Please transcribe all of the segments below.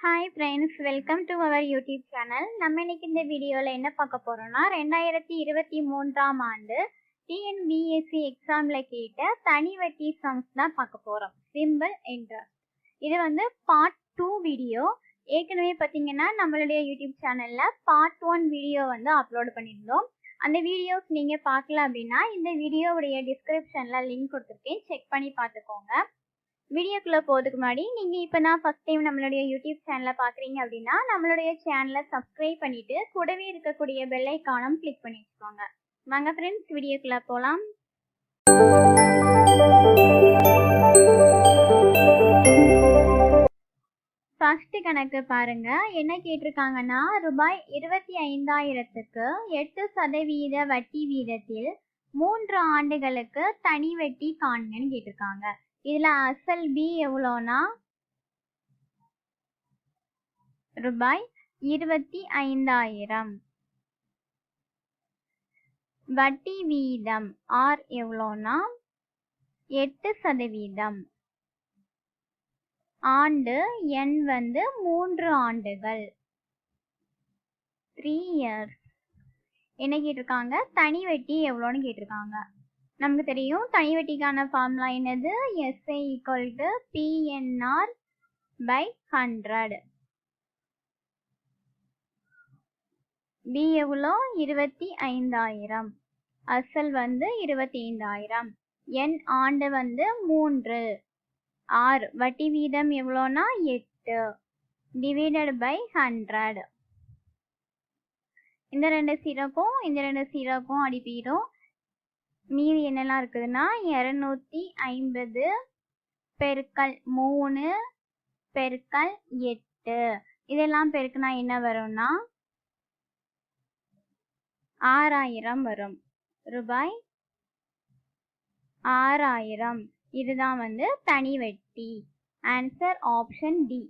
Hi friends, welcome to our YouTube channel. நம்ம இன்னைக்கு இந்த வீடியோவில் என்ன பார்க்க போகிறோம்னா 2023ஆம் ஆண்டு டிஎன்பிஎஸ்சி எக்ஸாமில் கேட்ட தனி வட்டி சம்ஸ் தான் பார்க்க போகிறோம். Simple interest. இது வந்து பார்ட் 2 வீடியோ. ஏற்கனவே பார்த்தீங்கன்னா நம்மளுடைய யூடியூப் சேனலில் பார்ட் 1 வீடியோ வந்து அப்லோட் பண்ணியிருந்தோம். அந்த வீடியோஸ் நீங்கள் பார்க்கல அப்படின்னா இந்த வீடியோவுடைய டிஸ்கிரிப்ஷனில் லிங்க் கொடுத்துருக்கேன், செக் பண்ணி பார்த்துக்கோங்க. வீடியோக்குள்ளே போகிறதுக்கு முன்னாடி நீங்கள் இப்போ தான் ஃபஸ்ட் டைம் நம்மளுடைய யூடியூப் சேனலை பார்க்குறீங்க அப்படின்னா நம்மளுடைய சேனலை சப்ஸ்கிரைப் பண்ணிவிட்டு கூடவே இருக்கக்கூடிய பெல் ஐக்கானும் கிளிக் பண்ணி வச்சுக்கோங்க. வாங்க ஃப்ரெண்ட்ஸ், வீடியோக்குள்ளே போகலாம். ஃபர்ஸ்ட் கணக்கு பாருங்க. என்ன கேட்டிருக்காங்கன்னா, ரூபாய் 25,000க்கு 8% வட்டி வீதத்தில் 3 ஆண்டுகளுக்கு தனி வட்டி காண்கன்னு கேட்டிருக்காங்க. இதுல அசல் பி எவ்வளோனா ரூபாய் 25,000. வட்டி வீதம் ஆர் எவ்வளோனா 8%. ஆண்டு எண் வந்து 3 ஆண்டுகள், 3 years. என்ன கேட்டிருக்காங்க, தனி வட்டி எவ்வளோன்னு கேட்டிருக்காங்க. நமக்கு தெரியும் தனி வட்டிக்கான ஃபார்முலா என்னது, SI equal to PNR by 100. P எவ்வளோ 25,000, அசல் வந்து 25,000, என் ஆண்டு வந்து 3, ஆர் வட்டி வீதம் எவ்வளோனா 8 டிவைடட் பை 100. இந்த 2 0க்கும் இந்த 2 0க்கும் அடிப்பிடும். மீதி என்னெல்லாம் இருக்குதுன்னா 250 பெருக்கல் 3 பெருக்கல் 8. இதெல்லாம் பெருக்குனா என்ன வரும்னா 6,000 வரும். ரூபாய் 6,000. இதுதான் வந்து தனி வட்டி. Answer option D.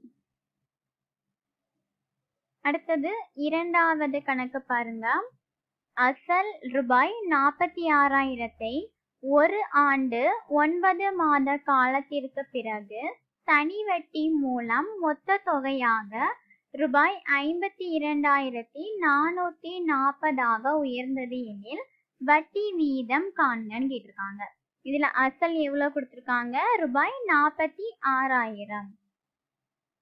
அடுத்தது இரண்டாவது கணக்கு பாருங்க. அசல் ரூபாய் 46,000ஐ 1 ஆண்டு 9 மாத காலத்திற்கு பிறகு தனி வட்டி மூலம் மொத்த தொகையாக ரூபாய் 52,440 உயர்ந்தது எனில் வட்டி வீதம் காண்கன்னு கேட்டிருக்காங்க. இதுல அசல் எவ்வளவு கொடுத்திருக்காங்க, ரூபாய் 46,000.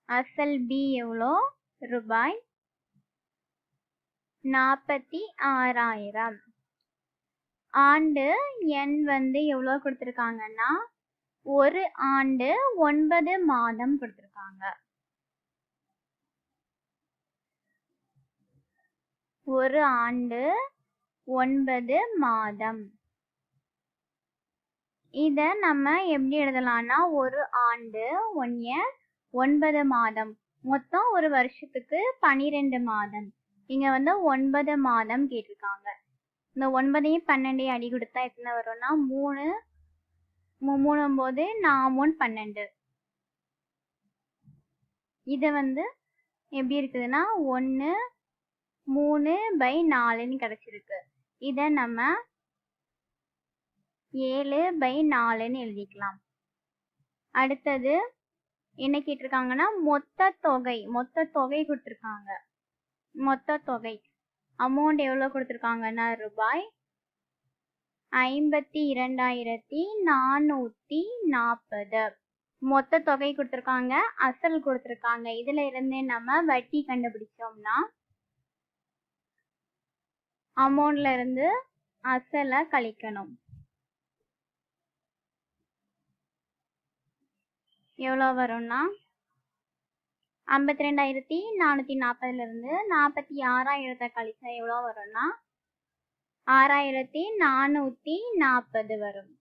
அசல் பி எவ்வளோ, ரூபாய் 46,000. ஆண்டு எண் வந்து எவ்வளோ கொடுத்துருக்காங்கன்னா 1 ஆண்டு 9 மாதம் கொடுத்துருக்காங்க. 1 ஆண்டு 9 மாதம். இத நம்ம எப்படி எழுதலாம்னா 1 ஆண்டு 1 year 9 மாதம், மொத்தம் ஒரு வருஷத்துக்கு 12 மாதம். இங்க வந்து 9 மாதம் கேட்டிருக்காங்க. இந்த 9ஐயும் 12ஐயும் அடி கொடுத்தா எத்தனை வரும்னா 3 3 போது 4 12. இது வந்து எப்படி இருக்குதுன்னா 1 3 பை 4ன்னு கிடைச்சிருக்கு. இதை நம்ம 7 பை 4ன்னு எழுதிக்கலாம். அடுத்தது என்ன கேட்டிருக்காங்கன்னா மொத்த தொகை கொடுத்துருக்காங்க. மொத்த தொகை அமௌண்ட் எவ்வளோ கொடுத்துருக்காங்கன்னா ரூபாய் 52,440. மொத்த தொகை கொடுத்துருக்காங்க, அசல் கொடுத்துருக்காங்க. இதுல இருந்து நம்ம வட்டி கண்டுபிடிச்சோம்னா அமௌண்ட்ல இருந்து அசலை கழிக்கணும். எவ்வளோ வரும்னா 52,440 இருந்து 46,000 கழிச்சா எவ்வளோ வரும்னா 6,440 வரும்.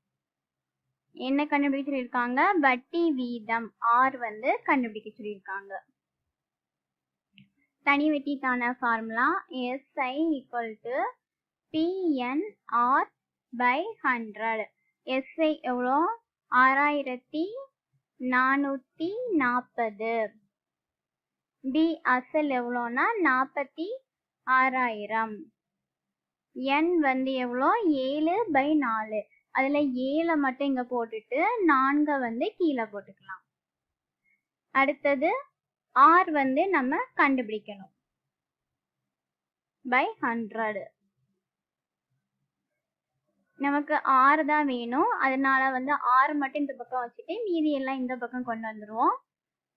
என்ன கண்டுபிடிக்க சொல்லியிருக்காங்க, வட்டி வீதம் ஆர் வந்து கண்டுபிடிக்க சொல்லியிருக்காங்க. தனி வட்டிக்கான formula SI equal to PNR by 100. SI எவ்வளோ 6,440. பி அசல் எவ்வளோனா 46,000. என் வந்து எவ்வளோ 7 பை 4. அதில் 7 மட்டும் இங்கே போட்டுட்டு 4 வந்து கீழே போட்டுக்கலாம். அடுத்தது ஆர் வந்து நம்ம கண்டுபிடிக்கணும் பை 100. நமக்கு 6 தான் வேணும், அதனால வந்து 6 மட்டும் இந்த பக்கம் வச்சுட்டு மீதி எல்லாம் இந்த பக்கம் கொண்டு வந்துருவோம்.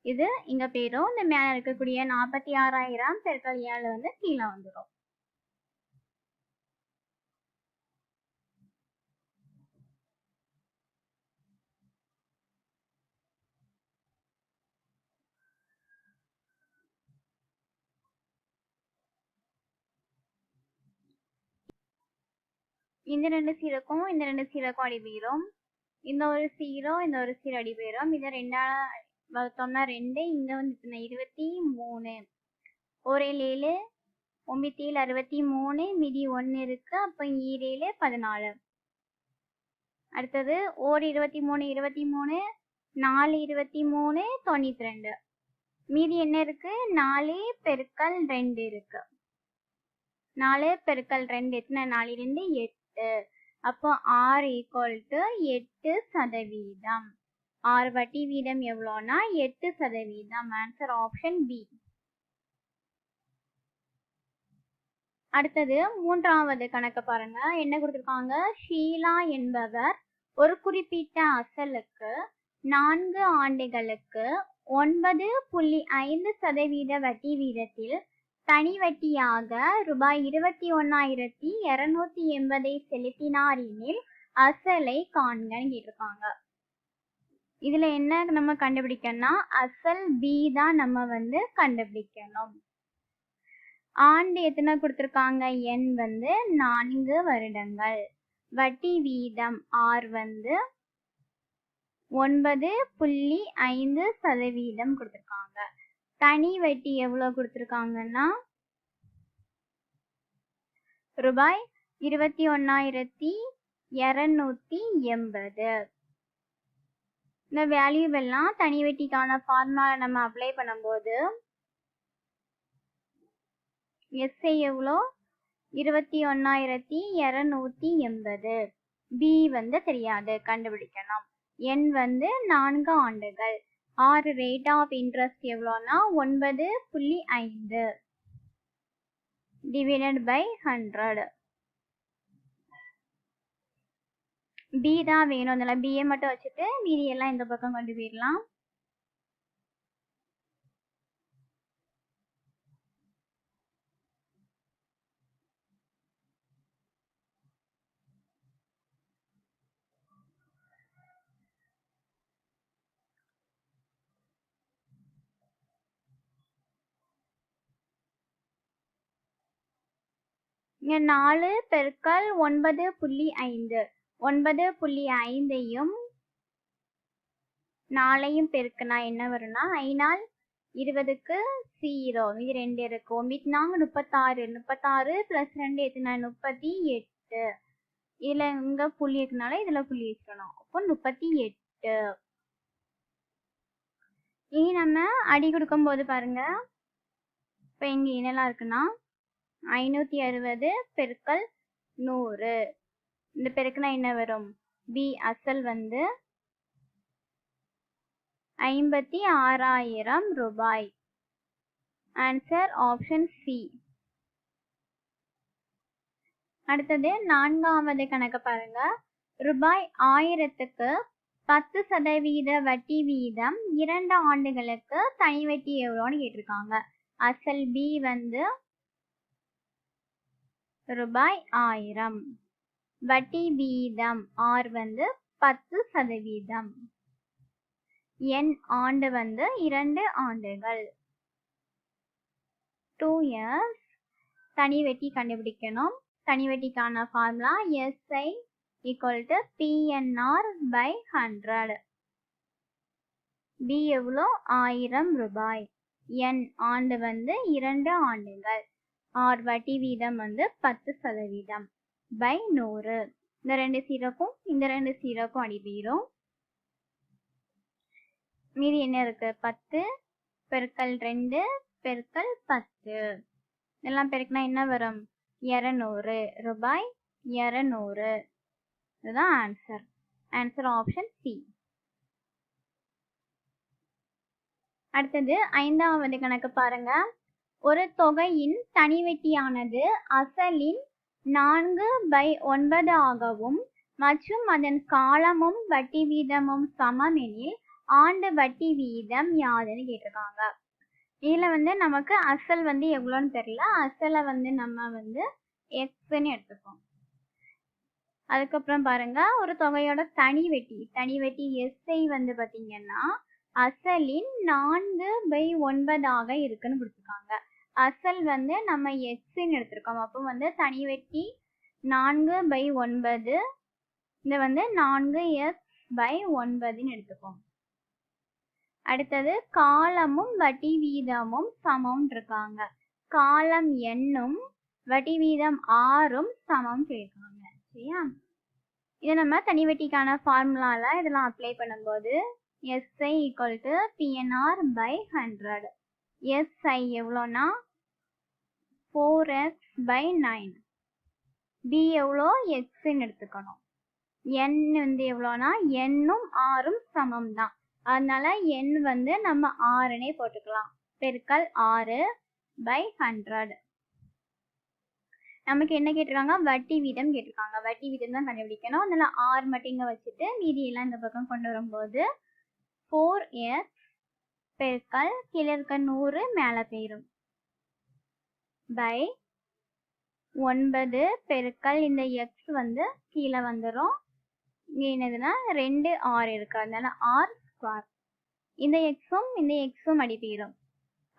இது இங்க போயிடும். இந்த மேல இருக்கக்கூடிய 46,000 பெருக்கல் 7 வந்து கீழே வந்துடும். இந்த 2 0க்கும் இந்த 2 0க்கும் அடி போயிடும். இந்த ஒரு 0 இந்த ஒரு 0 அடி போயிடும். இதை 2ஆல வகுத்தோம்னா 2, இங்க வந்து 23, ஒரு 7, 9 7 63, மீதி 1 இருக்கு. அப்ப 7 14. அடுத்தது ஒரு 23 23, 4 23 92. மீதி என்ன இருக்கு? 4 பெருக்கல் 2 இருக்கு. 4 பெருக்கல் 2 எத்தனை? 4 2 8. அப்போ R ஈக்குவல் டு 8%. R வட்டி வீதம் எவ்வளோனா 8%. Answer option B. அடுத்தது மூன்றாவது கணக்கு பாருங்க. என்ன கொடுத்திருக்காங்க? ஷீலா என்பவர் ஒரு குறிப்பிட்ட அசலுக்கு 4 ஆண்டுகளுக்கு 9.5% வட்டி வீதத்தில் தனி வட்டியாக ரூபாய் 21,280 செலுத்தினார் எனில் அசலை காண்கன்னு கேட்டிருக்காங்க. இதுல என்ன நம்ம கண்டுபிடிக்கணும்னா அசல் பி தான் நம்ம வந்து கண்டுபிடிக்கணும். ஆண்டு எத்தனை கொடுத்திருக்காங்க? எண் வந்து 4 வருடங்கள். வட்டி வீதம் ஆர் வந்து 9.5% கொடுத்திருக்காங்க. தனி வட்டி எவ்வளவு கொடுத்திருக்காங்கன்னா ரூபாய் 21,280. இந்த வேல்யூ எல்லாம் தனி வட்டிக்கான ஃபார்முலா நம்ம அப்ளை பண்ணும்போது எஸ்ஐ எவ்வளோ? 21,280. பி வந்து தெரியாது, கண்டுபிடிக்கணும். என் வந்து 4 ஆண்டுகள். ஆர் ரேட் ஆஃப் இன்ட்ரெஸ்ட் எவ்வளோனா 9.5 டிவைடட் பை 100. பி தான் வேணும். அதில் பிஏ மட்டும் வச்சுட்டு மீதி எல்லாம் இந்த பக்கம் கொண்டு போயிடலாம். இங்க 4 பெருக்கல் 9.5. 9.5ஐயும் 4ஐயும் பெருக்குனா என்ன வரும்னா 5 20க்கு 0. இது 2 இருக்கு. 9 36. 36 பிளஸ் 2 எத்தனை? 38. இதுல இங்க புள்ளி இருக்கனால இதுல புள்ளி வச்சுக்கணும். அப்போ 38. இனி நம்ம அடி கொடுக்கும் போது பாருங்க, இப்ப இங்க என்னெல்லாம் இருக்குன்னா 560 பெருக்கல் 100. இந்த பெருக்குனா என்ன வரும்? பி அசல் வந்து 56,000 ரூபாய். Answer option C. அடுத்தது 4வது கணக்கு பாருங்க. ரூபாய் 1000க்கு 10% வட்டி வீதம் 2 ஆண்டுகளுக்கு தனி வட்டி எவ்வளோன்னு கேட்டிருக்காங்க. அசல் பி வந்து ரூபாய் 1000. வட்டி வீதம் ஆர் வந்து 10%. என் ஆண்டு வந்து 2 ஆண்டுகள். 2 years. தனி வட்டி கண்டுபிடிக்கணும். தனி வட்டிக்கான formula SI equal to PNR by 100. P எவ்வளோ? 1000 ரூபாய். என் ஆண்டு வந்து 2 ஆண்டுகள். ஆர் வட்டி வீதம் வந்து 10% பை 100. இந்த 2 0க்கும் இந்த 2 0க்கும் அடி போயிடும். மீதி என்ன இருக்கு? 10 பெருக்கல் 2 பெருக்கல் 10. இதெல்லாம் பெருக்கினா என்ன வரும்? 200 ரூபாய். 200. இதுதான் ஆன்சர். Answer option C. அடுத்தது 5வது கணக்கு பாருங்க. ஒரு தொகையின் தனிவெட்டியானது அசலின் 4/9 ஆகவும் மற்றும் அதன் காலமும் வட்டி வீதமும் சமம் எனில் ஆண்டு வட்டி வீதம் யாதுன்னு கேட்டிருக்காங்க. இதுல நமக்கு அசல் எவ்வளோன்னு தெரியல. அசலை நம்ம எக்ஸ்ன்னு எடுத்துப்போம். அதுக்கப்புறம் பாருங்க, ஒரு தொகையோட தனிவெட்டி எஸ்ஐ பாத்தீங்கன்னா அசலின் 4/9 இருக்குன்னு கொடுத்துருக்காங்க. அசல் நம்ம எக்ஸ்ன்னு எடுத்திருக்கோம். அப்போ தனிவெட்டி 4/9, இந்த 4x/9ன்னு எடுத்துப்போம். அடுத்தது காலமும் வட்டி வீதமும் சமம் இருக்காங்க. காலம் எண்ணும் வட்டி வீதம் 6ம் சமம் கேட்காங்க. சரியா? இதை நம்ம தனிவெட்டிக்கான ஃபார்முலால இதெல்லாம் அப்ளை பண்ணும்போது SI = PNR/100. SI எவ்வளோனா 4x/9. B எவ்வளோ? Xன்னு எடுத்துக்கணும். N எவ்வளோனா Nனும் 6ம் சமம் தான். அதனால N நம்ம 6னே போட்டுக்கலாம். பெருக்கல் 6/100. நமக்கு என்ன கேட்டிருக்காங்க? வட்டி வீதம் கேட்டிருக்காங்க. வட்டி வீதம் தான் கண்டுபிடிக்கணும். அதனால 6 மட்டும் இங்க வச்சுட்டு மீதி எல்லாம் இந்த பக்கம் கொண்டு வரும்போது 4x பெருக்கல் கீழே இருக்க 100 மேலே போயிடும் பை 9 பெருக்கல் இந்த x கீழே வந்துடும். இங்கே என்னதுன்னா 2 r இருக்கு. அதனால r². இந்த எக்ஸும் அடி போயிடும்.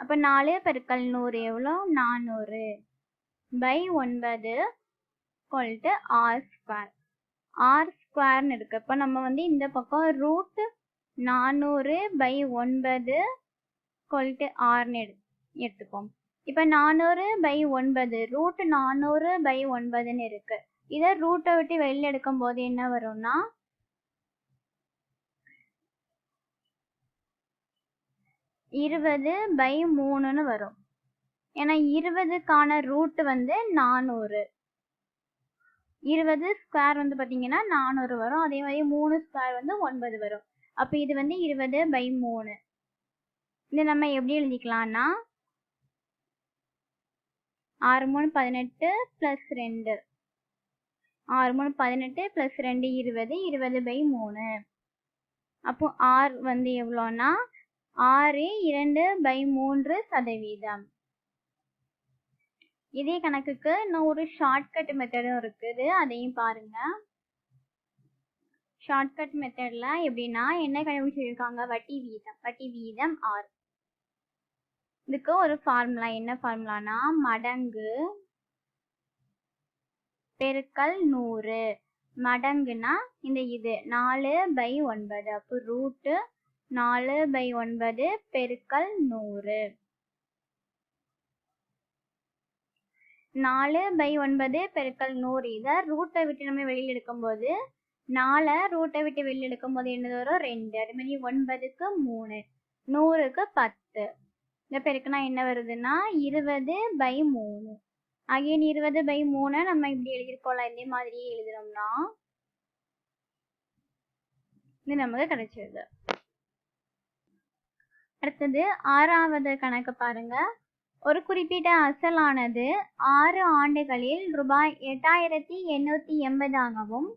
அப்போ 4 பெருக்கல் 100 எவ்வளோ? 400 பை 9 = r². r²ன்னு இருக்கு. இப்போ நம்ம இந்த பக்கம் √400/9 = rன்னு எடுத்துப்போம். இப்போ 400/9 √400/9ன்னு இருக்கு. இதை ரூட்டை விட்டு வெளியில் எடுக்கும் போது என்ன வரும்னா 20/3ன்னு வரும். ஏன்னா 20க்கான ரூட் 400. 20² பார்த்தீங்கன்னா 400 வரும். அதே மாதிரி 3² 9 வரும். அப்போ இது 20/3. இது நம்ம எப்படி எழுதிக்கலாம்னா 6 3 18 + 2. 6 3 18 + 2 20. 20/3. அப்போ R எவ்வளோனா 6/2/3%. இதே கணக்குக்கு இன்னும் ஒரு ஷார்ட்கட் மெத்தடும் இருக்குது. அதையும் பாருங்க. ஷார்ட்கட் மெத்தட்ல எப்படின்னா என்ன கண்டுபிடிச்சிருக்காங்க? வட்டி வீதம் R. இதுக்கு ஒரு ஃபார்முலா. என்ன ஃபார்முலானா மடங்கு பெருக்கல் 100. மடங்குனா இது 4/9. அப்போ √4/9 பெருக்கல் 100. 4/9 பெருக்கல் 100. இதை ரூட்டை விட்டு நம்ம வெளியில் எடுக்கும்போது 4 ரூட்டை விட்டு வெளியில் எடுக்கும்போது என்னது வரும்? 2. அது மாதிரி 9க்கு 3, 100க்கு 10. இந்த பெருக்குனா என்ன வருதுன்னா 20/3. அகைன் 20/3 நம்ம இப்படி எழுதிருக்கோம்ல, இதே மாதிரியே எழுதுனோம்னா இது நமக்கு கிடைச்சிருது. அடுத்தது 6வது கணக்கு பாருங்க. ஒரு குறிப்பிட்ட அசலானது 6 ஆண்டுகளில் ரூபாய் 8880ஆகவும்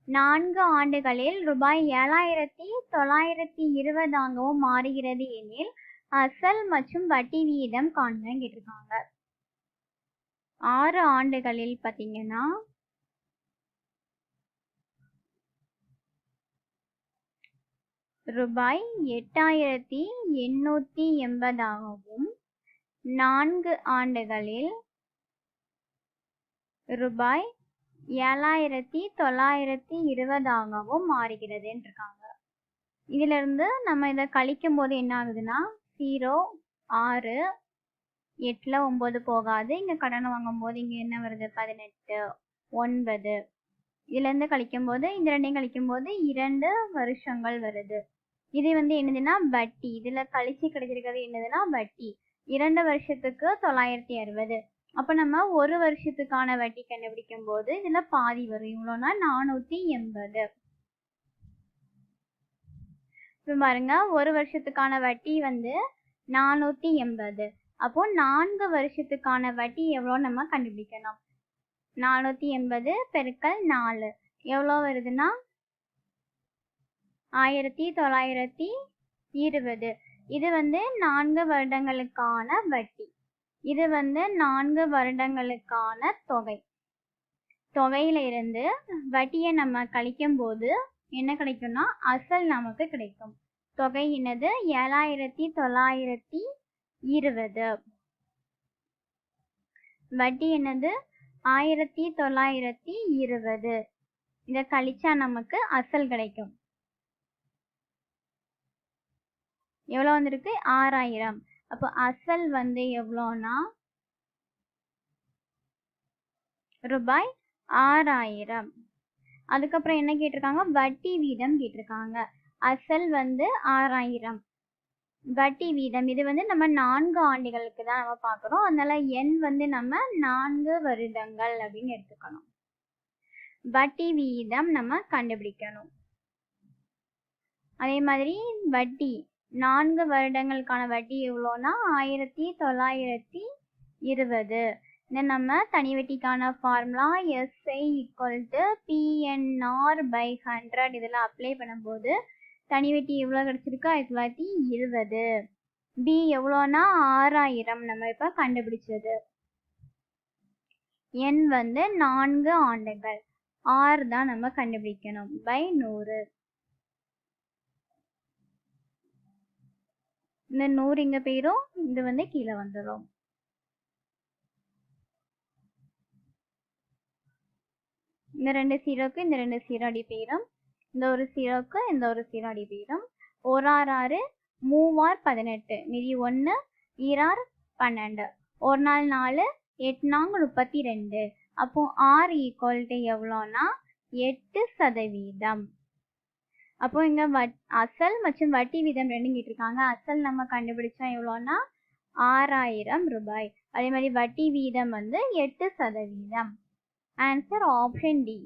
4 ஆண்டுகளில் ரூபாய் 7920ஆகவும் மாறுகிறது எனில் அசல் மற்றும் வட்டி வீதம் காண்க கேட்டிருக்காங்க. 6 ஆண்டுகளில் பார்த்தீங்கன்னா ரூபாய் 8880ஆகவும் 4 ஆண்டுகளில் ரூபாய் 7920ஆகவும் மாறுகிறதுன்னு இருக்காங்க. இதுல இருந்து நம்ம இதை கழிக்கும் போது என்ன ஆகுதுன்னா 0 6 8ல 9 போகாது. இங்க கடன் வாங்கும் போது இங்க என்ன வருது? 18 9. இதுல இருந்து கழிக்கும் போது இந்த ரெண்டையும் கழிக்கும் போது 2 வருஷங்கள் வருது. இது என்னதுன்னா வட்டி. இதுல கழிச்சு கிடைச்சிருக்கிறது என்னதுன்னா வட்டி. 2 வருஷத்துக்கு 960. அப்ப நம்ம ஒரு வருஷத்துக்கான வட்டி கண்டுபிடிக்கும் போது இதுல பாதி வரும். இவ்வளோனா 480. இப்ப பாருங்க, ஒரு வருஷத்துக்கான வட்டி 480. அப்போ 4 வருஷத்துக்கான வட்டி எவ்வளோ நம்ம கண்டுபிடிக்கணும். 480 பெருக்கல் 4 எவ்வளோ வருதுன்னா 1920. இது 4 வருடங்களுக்கான வட்டி. இது 4 வருடங்களுக்கான தொகை. தொகையில இருந்து வட்டியை நம்ம கழிக்கும் போது என்ன கிடைக்கும்னா அசல் நமக்கு கிடைக்கும். தொகை என்னது 7920. வட்டி என்னது 1920. இத கழிச்சா நமக்கு அசல் கிடைக்கும். எவ்வளவு வந்திருக்கு 6000. அப்போ அசல் எவ்வளோனா ரூபாய் 6000. அதுக்கப்புறம் என்ன கேட்டிருக்காங்க, வட்டி வீதம் கேட்டிருக்காங்க. அசல் 6000, வட்டி வீதம் இது நம்ம 4 ஆண்டுகளுக்கு தான் நம்ம பார்க்குறோம். அதனால எண் நம்ம 4 வருடங்கள் அப்படின்னு எடுத்துக்கணும். வட்டி வீதம் நம்ம கண்டுபிடிக்கணும். அதே மாதிரி வட்டி 4 வருடங்களுக்கான வட்டி எவ்வளோனா 1920. இதை நம்ம தனி வட்டிக்கான ஃபார்முலா SI = PNR/100 இதில் அப்ளை பண்ணும்போது தனி வட்டி எவ்வளோ கிடைச்சிருக்கு 1920. பி எவ்வளோனா 6000 நம்ம இப்போ கண்டுபிடிச்சது. எண் 4 ஆண்டுகள். R தான் நம்ம கண்டுபிடிக்கணும் /100. இந்த 100 இங்க போயிடும், இது கீழே வந்துடும். இந்த 2 0க்கு இந்த 2 0 அடி போயிடும். இந்த ஒரு 0க்கு இந்த ஒரு 0 அடி போயிடும். 1 6 6 3 6 18 மீதி 1 2 12 1 4 4 8 4 32. அப்போ R = எவ்வளோனா 8%. அப்போ இங்க அசல் மற்றும் வட்டி வீதம் ரெண்டும் கேட்டிருக்காங்க. அசல் நம்ம கண்டுபிடிச்சா எவ்வளோனா 6000 ரூபாய். அதே மாதிரி வட்டி வீதம் 8%. Answer option D.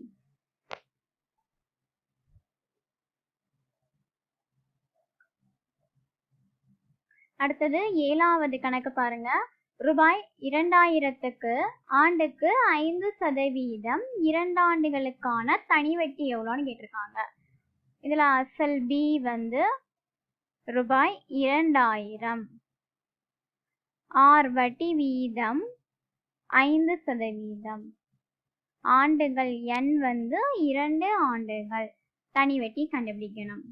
அடுத்தது 7வது கணக்கு பாருங்க. ரூபாய் 2000க்கு ஆண்டுக்கு 5% 2 ஆண்டுகளுக்கான தனி வட்டி எவ்வளோன்னு கேட்டிருக்காங்க. இதுல அசல் பி ரூபாய் 2000. ஆர் வட்டி வீதம் 5%. ஆண்டுகள் எண் 2 ஆண்டுகள். தனி வட்டி கண்டுபிடிக்கணும்.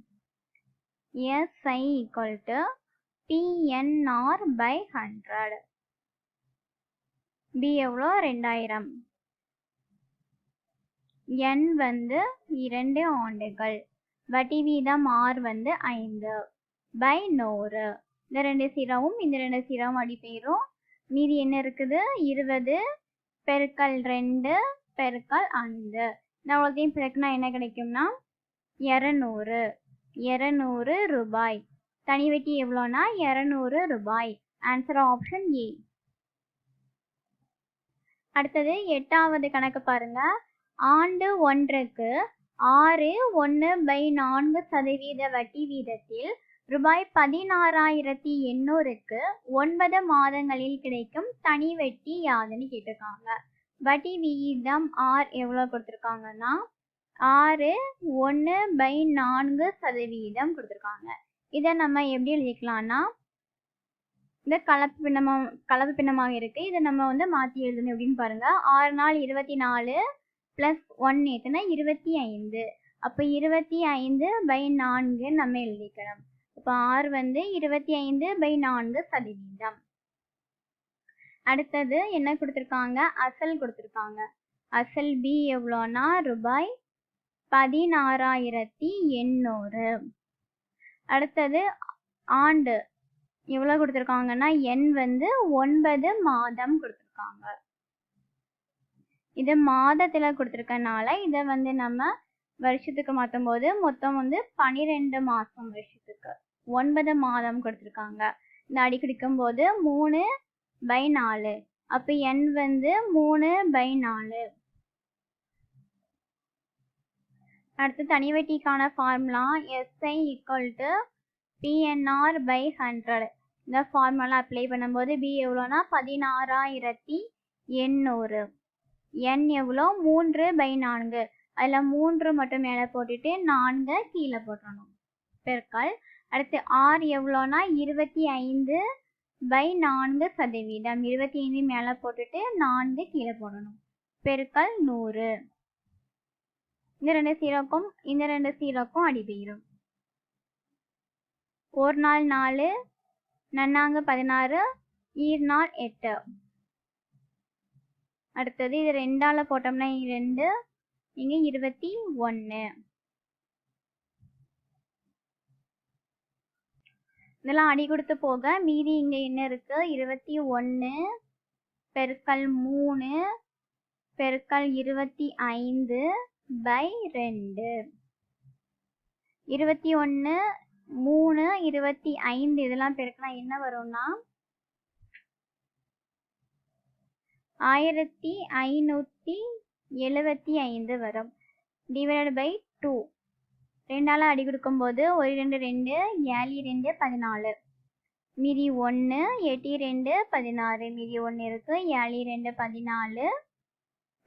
SI = PNR/100. பி எவ்வளோ 2000. எண் 2 ஆண்டுகள். வட்டி வீதம் R 5/100. இந்த 2 0வும் இந்த 2 0வும் அடி போயிடும். மீதி என்ன இருக்குது 20 பெருக்கல் 2 பெருக்கல் 5. இந்த அவ்வளோத்தையும் பெருக்கினா என்ன கிடைக்கும்னா 200 ரூபாய். தனி வட்டி எவ்வளோனா 200 ரூபாய். Answer option A. அடுத்தது 8வது கணக்கு பாருங்க. ஆண்டு ஒன்றுக்கு 6.1/4% வட்டி வீதத்தில் ரூபாய் 16,800க்கு 9 மாதங்களில் கிடைக்கும் தனி வட்டி யாதுன்னு கேட்டிருக்காங்க. வட்டி வீதம் R எவ்வளோ கொடுத்துருக்காங்கன்னா 6.1/4% கொடுத்துருக்காங்க. இதை நம்ம எப்படி எழுதிக்கலாம்னா இந்த கலப்பு பின்னமாக இருக்கு. இதை நம்ம மாற்றி எழுதணும் எப்படின்னு பாருங்க. 6 நாள் 24 + 1 எத்தனை 25. அப்போ 25/4 நம்ம எழுதிக்கணும். அப்போ R 25/4%. அடுத்தது என்ன கொடுத்துருக்காங்க, அசல் கொடுத்துருக்காங்க. அசல் பி எவ்வளோனா ரூபாய் 16,800. அடுத்தது ஆண்டு எவ்வளோ கொடுத்துருக்காங்கன்னா எண் 9 மாதம் கொடுத்துருக்காங்க. இது மாதத்தில் கொடுத்துருக்கனால இதை நம்ம வருஷத்துக்கு மாற்றும் போது மொத்தம் 12 மாதம் வருஷத்துக்கு 9 மாதம் கொடுத்துருக்காங்க. இந்த அடி குடிக்கும் போது 3/4. அப்போ எண் 3/4. அடுத்து தனி வட்டிக்கான ஃபார்முலா SI = PNR/100. இந்த ஃபார்முலா அப்ளை பண்ணும்போது பி எவ்வளோனா 16,800. என் எவ்வளோ 3/4. அதில் 3 மட்டும் மேலே போட்டுட்டு 4 கீழே போட்டணும் பெருக்கல். அடுத்து ஆர் எவ்வளோனா 25/4%. 25 மேலே போட்டுட்டு 4 கீழே போடணும் பெருக்கல் 100. இந்த 2 0க்கும் இந்த 2 0க்கும் அடி போயிடும். 1 நாள் 4, நன்னாங்க 16, ஈர்நாள் 8. அடுத்தது இது 2ஆல் போட்டோம்னா 2, இங்கே 21. இதெல்லாம் அடி கொடுத்து போக மீதி இங்கே என்ன இருக்கு? 21 பெருக்கல் 3 பெருக்கல் 25/2. 21, 3, 25 இதெல்லாம் பெருக்கினா என்ன வரும்னா 1575 வரும். Divided by 2. 2ஆல் அடி கொடுக்கும்போது 1 2 2, 7 2 14. மீதி 1, 8 2 16. மீதி 1 இருக்கு. 7 2 14.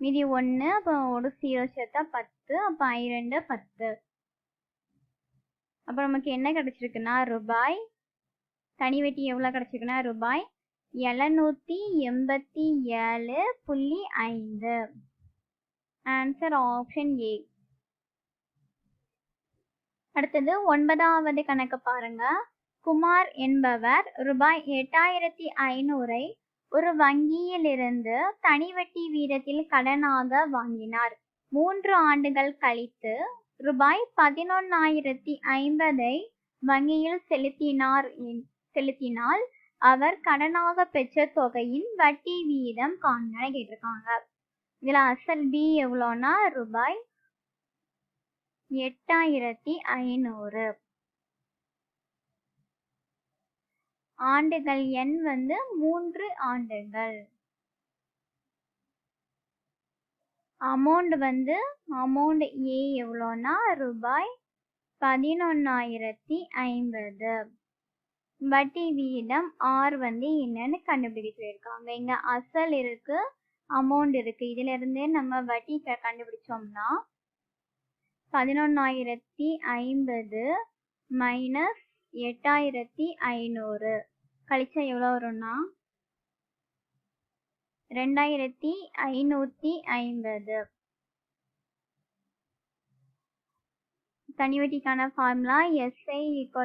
மீதி 1, அப்போ ஒரு 0 சேர்த்தா 10. அப்போ 2 10. அப்போ நமக்கு என்ன கிடைச்சிருக்குன்னா ரூபாய் தனி வட்டி எவ்வளோ கிடைச்சிருக்குன்னா ரூபாய் 787.5. Answer option A. அடுத்தது 9வது கணக்கு பாருங்க. குமார் என்பவர் ரூபாய் 8500 ஒரு வங்கியிலிருந்து தனி வட்டி வீதத்தில் கடனாக வாங்கினார். 3 ஆண்டுகள் கழித்து ரூபாய் 11,050 வங்கியில் செலுத்தினால் அவர் கடனாக பெற்ற தொகையின் வட்டி வீதம் காண்க கேட்டிருக்காங்க. இதுல அசல் பி எவ்வளோனா ரூபாய் 8500. ஆண்டுகள் எண் 3 ஆண்டுகள். அமௌண்ட் ஏ எவ்வளோனா ரூபாய் 11,050. வட்டி வீதம் ஆர் என்னன்னு கண்டுபிடிக்க இருக்காங்க. இங்க அசல் இருக்கு, அமௌண்ட் இருக்கு. இதுல இருந்தே நம்ம வட்டி கண்டுபிடிச்சோம்னா 11,050 மைனஸ் 8,500 கழிச்சா எவ்வளோ வரும்னா 2,550. தனி வட்டிக்கான ஃபார்முலா எஸ்ஐ =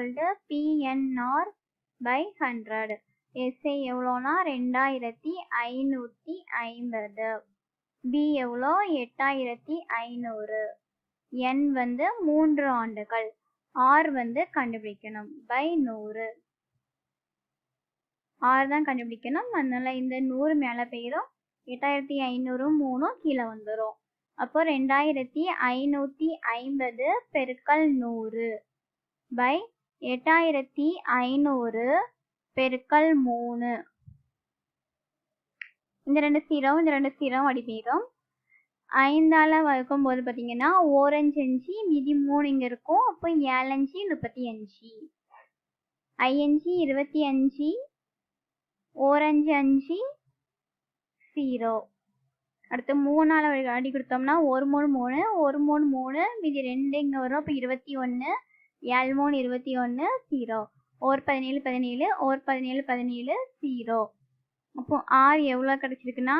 PNR/100. எஸ்ஐ எவ்வளோனா 2,550. பி எவ்வளோ 8,500. என் 3 ஆண்டுகள். ஆர் கண்டுபிடிக்கணும் பை 100. ஆர் தான் கண்டுபிடிக்கணும். அதனால இந்த 100 மேலே போயிடும். 8,500 3 கீழே வந்துடும். அப்போ 2,550 பெருக்கல் 100 பை 8,500 பெருக்கல் 3. இந்த 2 0 இந்த 2 0 அடி போயிடும். 5ஆல் வகுக்கும்போது பார்த்தீங்கன்னா ஓரஞ்சு 5, மீதி 3 இங்கே இருக்கும். அப்போ 7 5 35. 5 25, ஓரஞ்சு 5 0. அடுத்து 3ஆல் அடி கொடுத்தோம்னா 1 3 3, 1 3 3, மீதி 2 இங்கே வரும். அப்போ 21, 7 3 21 0. ஓர் 17 17, ஓர் 17 17 0. அப்போ ஆர் எவ்வளோ கிடைச்சிருக்குன்னா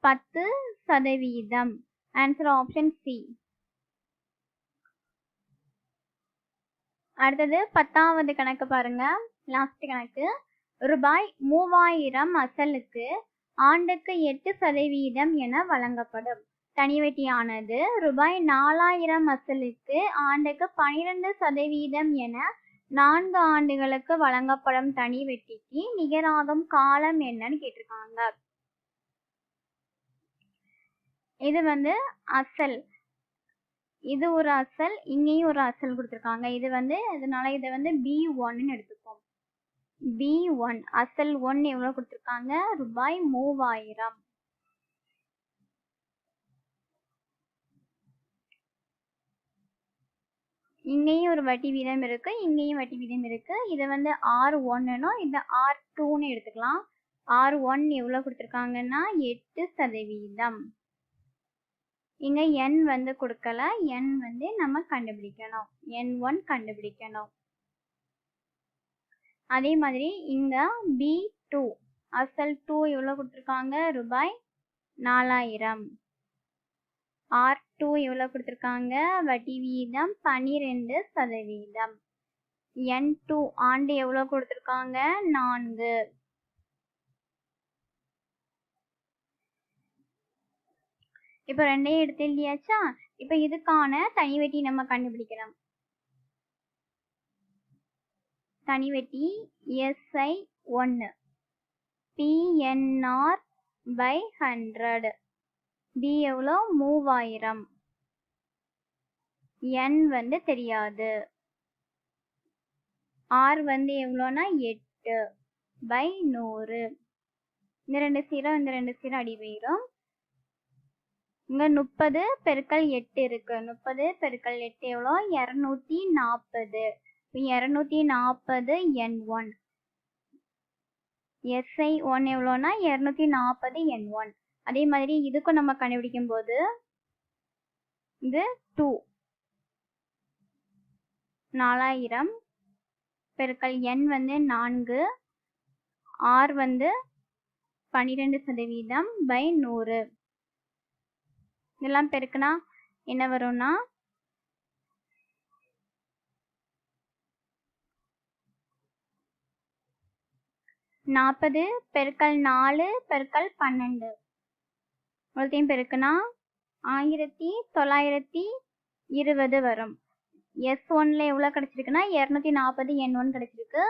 10%. Answer option C. அடுத்தது 10வது கணக்கு பாருங்க. லாஸ்ட் கணக்கு. ரூபாய் 3000 அசலுக்கு ஆண்டுக்கு 8% என வழங்கப்படும். தனி வட்டியானது ரூபாய் 4000 அசலுக்கு ஆண்டுக்கு 12% என 4 ஆண்டுகளுக்கு வழங்கப்படும் தனி வட்டிக்கு நிகராகும் காலம் என்னன்னு கேட்டிருக்காங்க. இது அசல். இது ஒரு அசல், இங்கேயும் ஒரு அசல் கொடுத்துருக்காங்க. இது இதனால இதை B1ன்னு எடுத்துப்போம். B1 அசல் 1 எவ்வளோ கொடுத்துருக்காங்க? ரூபாய் 3000. இங்கேயும் ஒரு வட்டி வீதம் இருக்கு, இங்கேயும் வட்டி வீதம் இருக்கு. இதை வந்து R1னும் இதை R2ன்னு எடுத்துக்கலாம். R1 எவ்வளோ கொடுத்துருக்காங்கன்னா 8%. இங்க n வந்து கொடுக்கல, n வந்து நம்ம கண்டுபிடிக்கணும், n1 கண்டுபிடிக்கணும். அதே மாதிரி இங்க B2 அசல் 2 எவ்வளோ கொடுத்துருக்காங்க, ரூபாய் 4000. R2 எவ்வளோ கொடுத்துருக்காங்க, வட்டி வீதம் 12%. N2 ஆண்டு எவ்வளோ கொடுத்துருக்காங்க, 4. இப்போ ரெண்டையும் எடுத்து எழுதியாச்சா? இப்போ இதுக்கான தனி வட்டி நம்ம கண்டுபிடிக்கணும். தனி வட்டி SI1 PNR by 100. B எவ்வளோ, 3000. N வந்து தெரியாது. R வந்து எவ்வளோனா 8 by 100. இந்த 2 0 இந்த 2 0 அடி போயிடும். இங்க 30 பெருக்கல் 8 இருக்கு. 30 பெருக்கல் 8 எவ்வளோ, 240. 240 N1. SI1 எவ்வளோனா 240 N1. அதே மாதிரி இதுக்கும் நம்ம கண்டுபிடிக்கும் போது இது 2 4000 பெருக்கல் N வந்து 4, R வந்து 12% by 100. இதெல்லாம் பெருக்குனா என்ன வரும்னா 40 பெருக்கல் 4 பெருக்கல் 12. இவ்வளோத்தையும் பெருக்குனா 1920 வரும். S1ல எவ்வளோ கிடைச்சிருக்குன்னா 240 N1 கிடைச்சிருக்கு.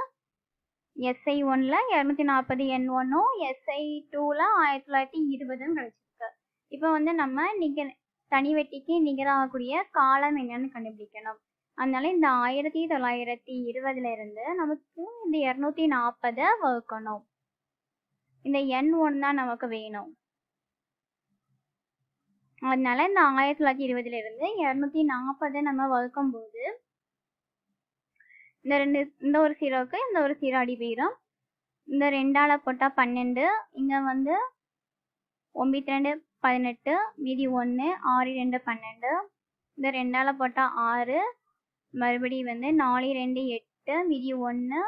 SI1ல 240 N1ம் SI2ல 1920 கிடைச்சிருக்கு. இப்போ வந்து நம்ம தனி வட்டிக்கு நிகராகக்கூடிய காலம் என்னன்னு கண்டுபிடிக்கணும். அதனால இந்த 1920ல இருந்து நமக்கு இந்த 240 வகுக்கணும். இந்த N1 தான் நமக்கு வேணும். அதனால இந்த 1920ல இருந்து 240 நம்ம வகுக்கும் போது இந்த ஒரு 0க்கு இந்த ஒரு 0 அடி போயிடும். இந்த 2ஆல போட்டா 12, இங்க வந்து 9 18, மீதி 1, 6 2 12. இந்த 2ஆல போட்டா 6, மறுபடியும் வந்து 4 2 8, மீதி 1,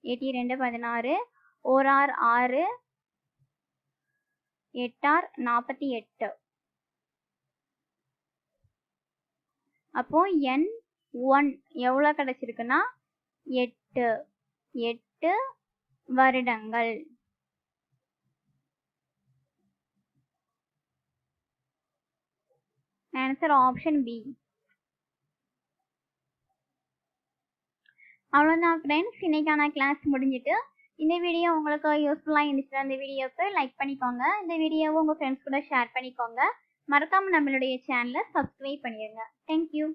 8 2 16, 1 6, 8 48. அப்போ N1 எவ்வளோ கிடைச்சிருக்குன்னா 8 வருடங்கள். Answer option B. அவ்வளோதான் ஃப்ரெண்ட்ஸ், இன்னைக்கான கிளாஸ் முடிஞ்சிட்டு. இந்த வீடியோ உங்களுக்கு யூஸ்ஃபுல்லாக இருந்துச்சுன்னா இந்த வீடியோக்கு லைக் பண்ணிக்கோங்க. இந்த வீடியோவை உங்கள் ஃப்ரெண்ட்ஸ் கூட ஷேர் பண்ணிக்கோங்க. மறக்காமல் நம்மளுடைய சேனலை சப்ஸ்கிரைப் பண்ணிடுங்க. தேங்க்யூ.